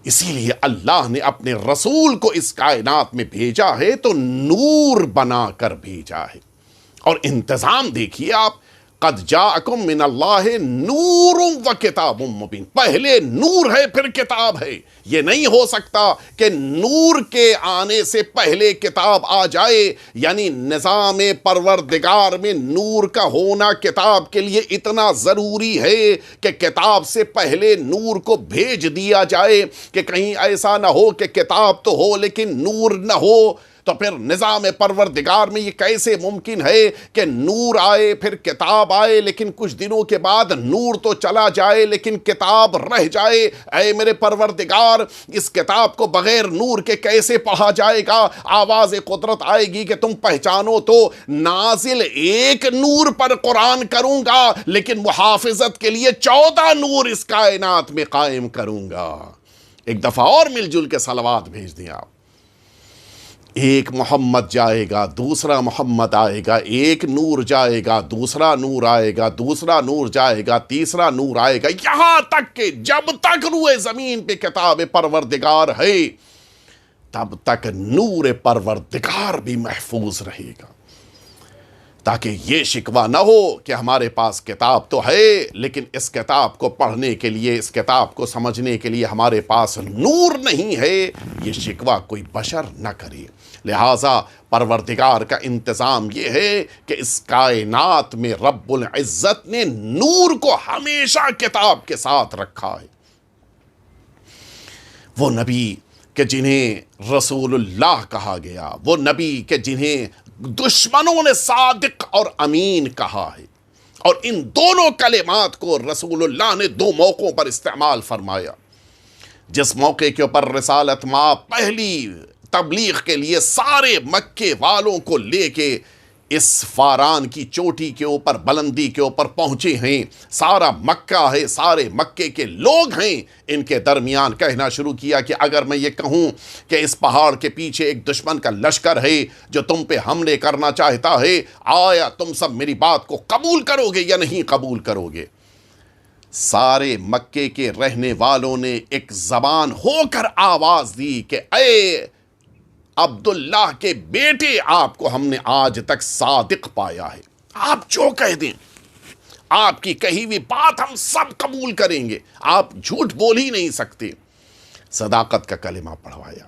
اسی لیے اللہ نے اپنے رسول کو اس کائنات میں بھیجا ہے تو نور بنا کر بھیجا ہے۔ اور انتظام دیکھیے آپ، قد جاءکم من اللہ نور و کتاب مبین، پہلے نور ہے پھر کتاب ہے۔ یہ نہیں ہو سکتا کہ نور کے آنے سے پہلے کتاب آ جائے، یعنی نظام پروردگار میں نور کا ہونا کتاب کے لیے اتنا ضروری ہے کہ کتاب سے پہلے نور کو بھیج دیا جائے، کہ کہیں ایسا نہ ہو کہ کتاب تو ہو لیکن نور نہ ہو۔ تو پھر نظام پروردگار میں یہ کیسے ممکن ہے کہ نور آئے پھر کتاب آئے، لیکن کچھ دنوں کے بعد نور تو چلا جائے لیکن کتاب رہ جائے؟ اے میرے پروردگار، اس کتاب کو بغیر نور کے کیسے پڑھا جائے گا؟ آواز قدرت آئے گی کہ تم پہچانو تو، نازل ایک نور پر قرآن کروں گا لیکن محافظت کے لیے 14 نور اس کائنات میں قائم کروں گا۔ ایک دفعہ اور مل جل کے صلوات بھیج دیں آپ۔ ایک محمد جائے گا، دوسرا محمد آئے گا، ایک نور جائے گا، دوسرا نور آئے گا، دوسرا نور جائے گا، تیسرا نور آئے گا، یہاں تک کہ جب تک روئے زمین پہ کتاب پروردگار ہے تب تک نور پروردگار بھی محفوظ رہے گا، تاکہ یہ شکوہ نہ ہو کہ ہمارے پاس کتاب تو ہے لیکن اس کتاب کو پڑھنے کے لیے، اس کتاب کو سمجھنے کے لیے ہمارے پاس نور نہیں ہے۔ یہ شکوہ کوئی بشر نہ کرے۔ لہٰذا پروردگار کا انتظام یہ ہے کہ اس کائنات میں رب العزت نے نور کو ہمیشہ کتاب کے ساتھ رکھا ہے۔ وہ نبی کہ جنہیں رسول اللہ کہا گیا، وہ نبی کہ جنہیں دشمنوں نے صادق اور امین کہا ہے، اور ان دونوں کلمات کو رسول اللہ نے 2 موقعوں پر استعمال فرمایا۔ جس موقع کے اوپر رسالت مآب پہلی تبلیغ کے لیے سارے مکے والوں کو لے کے اس فاران کی چوٹی کے اوپر بلندی کے اوپر پہنچے ہیں، سارا مکہ ہے، سارے مکے کے لوگ ہیں، ان کے درمیان کہنا شروع کیا کہ اگر میں یہ کہوں کہ اس پہاڑ کے پیچھے ایک دشمن کا لشکر ہے جو تم پہ حملے کرنا چاہتا ہے، آیا تم سب میری بات کو قبول کرو گے یا نہیں قبول کرو گے؟ سارے مکے کے رہنے والوں نے ایک زبان ہو کر آواز دی کہ اے عبداللہ کے بیٹے، آپ کو ہم نے آج تک صادق پایا ہے، آپ جو کہہ دیں، آپ کی کہی ہوئی بات ہم سب قبول کریں گے، آپ جھوٹ بول ہی نہیں سکتے۔ صداقت کا کلمہ پڑھوایا،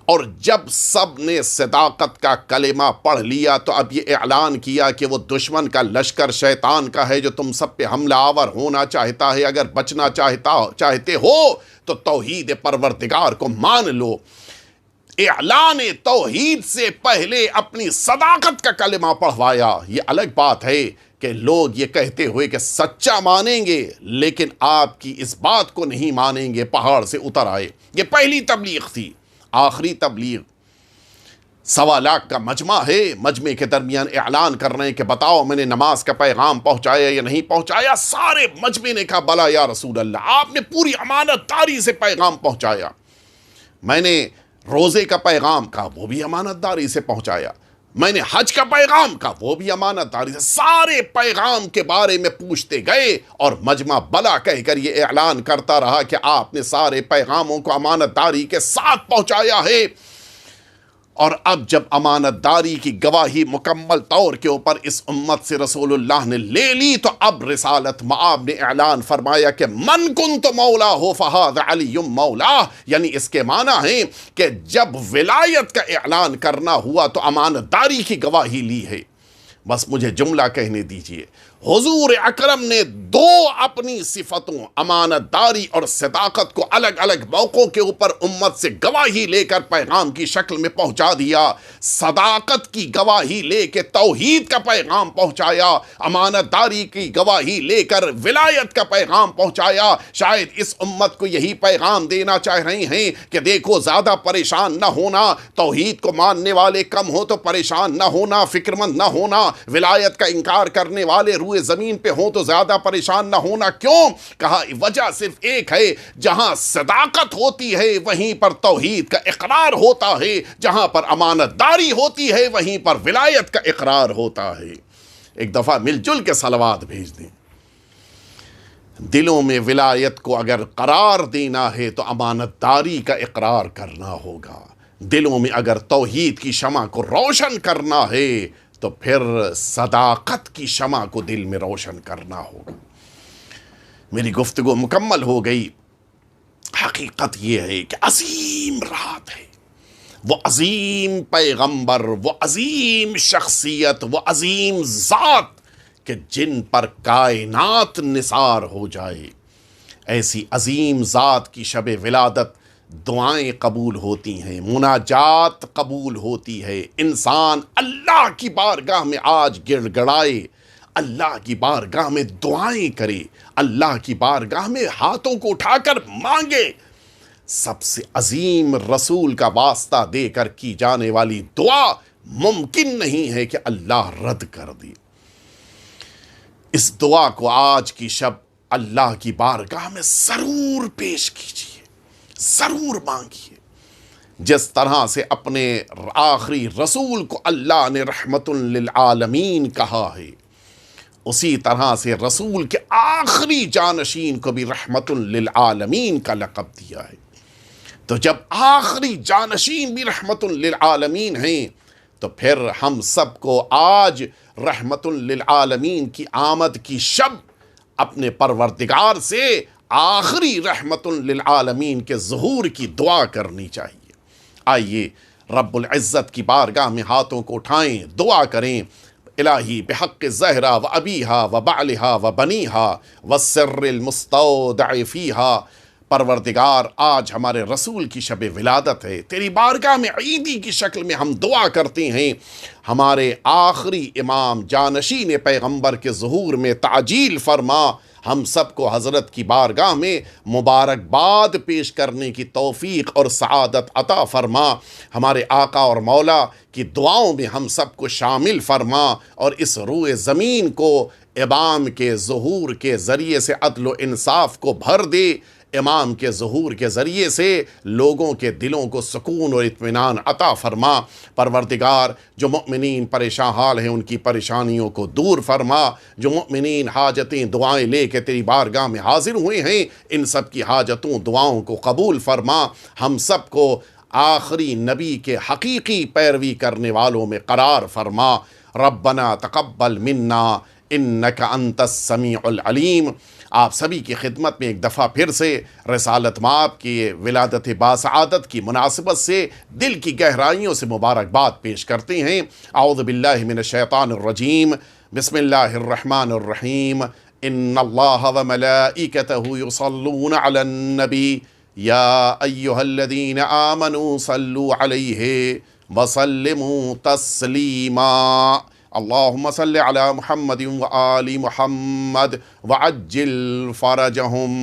اور جب سب نے صداقت کا کلمہ پڑھ لیا تو اب یہ اعلان کیا کہ وہ دشمن کا لشکر شیطان کا ہے جو تم سب پہ حملہ آور ہونا چاہتا ہے، اگر بچنا چاہتے ہو تو توحید پروردگار کو مان لو۔ اعلان توحید سے پہلے اپنی صداقت کا کلمہ پڑھوایا۔ یہ الگ بات ہے کہ لوگ یہ کہتے ہوئے کہ سچا مانیں گے لیکن آپ کی اس بات کو نہیں مانیں گے، پہاڑ سے اتر آئے۔ یہ پہلی تبلیغ تھی۔ آخری تبلیغ 1.25 لاکھ کا مجمع ہے، مجمع کے درمیان اعلان کر رہے ہیں کہ بتاؤ میں نے نماز کا پیغام پہنچایا یا نہیں پہنچایا؟ سارے مجمع نے کہا بلا یا رسول اللہ، آپ نے پوری امانت داری سے پیغام پہنچایا۔ میں نے روزے کا پیغام کہا، وہ بھی امانت داری سے پہنچایا۔ میں نے حج کا پیغام کہا، وہ بھی امانت داری سے۔ سارے پیغام کے بارے میں پوچھتے گئے اور مجمع بلا کہہ کر یہ اعلان کرتا رہا کہ آپ نے سارے پیغاموں کو امانت داری کے ساتھ پہنچایا ہے۔ اور اب جب امانت داری کی گواہی مکمل طور کے اوپر اس امت سے رسول اللہ نے لے لی تو اب رسالت مآب نے اعلان فرمایا کہ من کنت مولا ہو فہذا علی مولا، یعنی اس کے معنی ہیں کہ جب ولایت کا اعلان کرنا ہوا تو امانت داری کی گواہی لی ہے۔ بس مجھے جملہ کہنے دیجئے، حضور اکرم نے دو اپنی صفتوں امانت داری اور صداقت کو الگ الگ موقعوں کے اوپر امت سے گواہی لے کر پیغام کی شکل میں پہنچا دیا۔ صداقت کی گواہی لے کے توحید کا پیغام پہنچایا، امانت داری کی گواہی لے کر ولایت کا پیغام پہنچایا۔ شاید اس امت کو یہی پیغام دینا چاہ رہے ہیں کہ دیکھو زیادہ پریشان نہ ہونا، توحید کو ماننے والے کم ہو تو پریشان نہ ہونا، فکر مند نہ ہونا، ولایت کا انکار کرنے والے روئے زمین پہ ہوں تو زیادہ پریشان نہ ہونا۔ کیوں؟ کہا وجہ صرف ایک ہے، جہاں صداقت ہوتی ہے وہیں پر توحید کا اقرار ہوتا ہے، جہاں پر امانت داری ہوتی ہے وہیں پر ولایت کا اقرار ہوتا ہے۔ ایک دفعہ مل جل کے صلوات بھیج دیں۔ دلوں میں ولایت کو اگر قرار دینا ہے تو امانت داری کا اقرار کرنا ہوگا۔ دلوں میں اگر توحید کی شمع کو روشن کرنا ہے تو پھر صداقت کی شمع کو دل میں روشن کرنا ہوگا۔ میری گفتگو مکمل ہو گئی۔ حقیقت یہ ہے کہ عظیم رات ہے، وہ عظیم پیغمبر، وہ عظیم شخصیت، وہ عظیم ذات کہ جن پر کائنات نثار ہو جائے، ایسی عظیم ذات کی شب ولادت دعائیں قبول ہوتی ہیں، مناجات قبول ہوتی ہے۔ انسان اللہ کی بارگاہ میں آج گڑ گڑائے، اللہ کی بارگاہ میں دعائیں کرے، اللہ کی بارگاہ میں ہاتھوں کو اٹھا کر مانگے۔ سب سے عظیم رسول کا واسطہ دے کر کی جانے والی دعا ممکن نہیں ہے کہ اللہ رد کر دے۔ اس دعا کو آج کی شب اللہ کی بارگاہ میں ضرور پیش کیجیے، ضرور مانگیے۔ جس طرح سے اپنے آخری رسول کو اللہ نے رحمت للعالمین کہا ہے، اسی طرح سے رسول کے آخری جانشین کو بھی رحمت للعالمین کا لقب دیا ہے۔ تو جب آخری جانشین بھی رحمت للعالمین ہیں تو پھر ہم سب کو آج رحمت للعالمین کی آمد کی شب اپنے پروردگار سے آخری رحمت للعالمین کے ظہور کی دعا کرنی چاہیے۔ آئیے رب العزت کی بارگاہ میں ہاتھوں کو اٹھائیں، دعا کریں۔ الہی بحق زہرا و ابیہا و بعلہا و بنیہا والسر المستودع فیہا، پروردگار آج ہمارے رسول کی شب ولادت ہے، تیری بارگاہ میں عیدی کی شکل میں ہم دعا کرتے ہیں، ہمارے آخری امام جانشین پیغمبر کے ظہور میں تعجیل فرما، ہم سب کو حضرت کی بارگاہ میں مبارکباد پیش کرنے کی توفیق اور سعادت عطا فرما، ہمارے آقا اور مولا کی دعاؤں میں ہم سب کو شامل فرما، اور اس روئے زمین کو امام کے ظہور کے ذریعے سے عدل و انصاف کو بھر دے، امام کے ظہور کے ذریعے سے لوگوں کے دلوں کو سکون اور اطمینان عطا فرما۔ پروردگار، جو مؤمنین پریشان حال ہیں ان کی پریشانیوں کو دور فرما، جو مؤمنین حاجتیں دعائیں لے کے تیری بارگاہ میں حاضر ہوئے ہیں ان سب کی حاجتوں دعاؤں کو قبول فرما، ہم سب کو آخری نبی کے حقیقی پیروی کرنے والوں میں قرار فرما۔ ربنا تقبل منا انک انت السمیع العلیم۔ آپ سبھی کی خدمت میں ایک دفعہ پھر سے رسالت مآب کی ولادت باسعادت کی مناسبت سے دل کی گہرائیوں سے مبارکباد پیش کرتے ہیں۔ اعوذ باللہ من الشیطان الرجیم، بسم اللہ الرحمن الرحیم۔ ان اللہ وملائکتہ یصلون علی النبی یا ایہا الذین آمنوا صلوا علیہ وسلموا تسلیما۔ اللہم صل علی محمد وآل محمد وعجل فرجہم۔